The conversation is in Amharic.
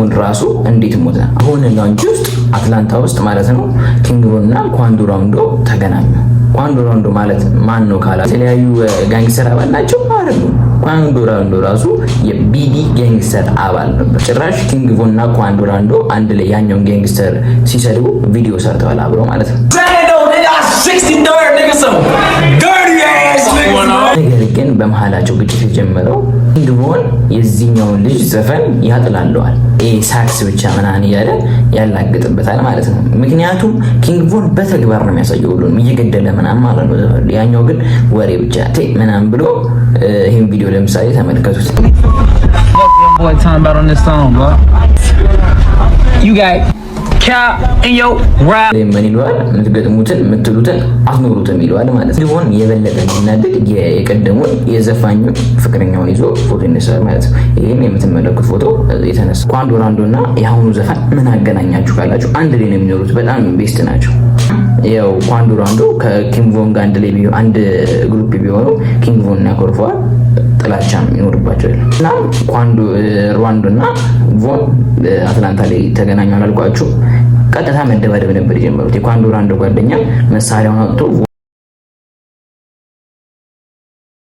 ቮን ራሱ እንዴት ሞተ? አሁን ላንች ውስጥ አትላንታ ውስጥ ማለት ነው ኪንግ ቮን እና ኳንዶ ራውንዶ ተገናኙ። ኳንዶ ራውንዶ ማለት ማን ነው ካላ የተለያዩ ጋንግስተር አባል ናቸው አይደሉም። ኳንዶ ራውንዶ ራሱ የቢዲ ጋንግስተር አባል ነበር። ጭራሽ ኪንግ ቮን እና ኳንዶ ራውንዶ አንድ ላይ ያኛውን ጋንግስተር ሲሰድቡ ቪዲዮ ሰርተዋል አብረው ማለት ነው። ነገር ግን በመሃላቸው ግጭት የጀመረው ኪንግ ቮን የዚህኛውን ልጅ ዘፈን ያጥላለዋል። ሳክስ ብቻ ምናምን እያለ ያላግጥበታል ማለት ነው። ምክንያቱም ኪንግ ቮን በተግባር ነው የሚያሳየው ሁሉንም እየገደለ ምናምን ማለት ነው። ያኛው ግን ወሬ ብቻ ምናምን ብሎ ይህን ቪዲዮ ለምሳሌ ተመልከቱት። ምን ይለዋል? የምትገጥሙትን የምትሉትን አትኖሩትም ይለዋል ማለት ነው። ሊሆን የበለጠ የሚናደድ የቀደሙን የዘፋኙን ፍቅረኛውን ይዞ ፎቶ ይነሳል ማለት ነው። ይህም የምትመለከቱት ፎቶ የተነሳ ኳንዶ ራውንዶ እና የአሁኑ ዘፋኝ ምን አገናኛችሁ ካላችሁ አንድ ላይ ነው የሚኖሩት። በጣም ቤስት ናቸው። ያው ኳንዶ ራውንዶ ከኪንግ ቮን ጋር አንድ ላይ አንድ ግሩፕ ቢሆኑ ኪንግ ቮን ያኮርፈዋል፣ ጥላቻም ይኖርባቸዋል። እና ኳንዶ ራውንዶ እና ቮን አትላንታ ላይ ተገናኙ አላልኳችሁ? ቀጥታ መደባደብ ነበር የጀመሩት። የኳንዶ ራውንዶ ጓደኛ መሳሪያውን አውጥቶ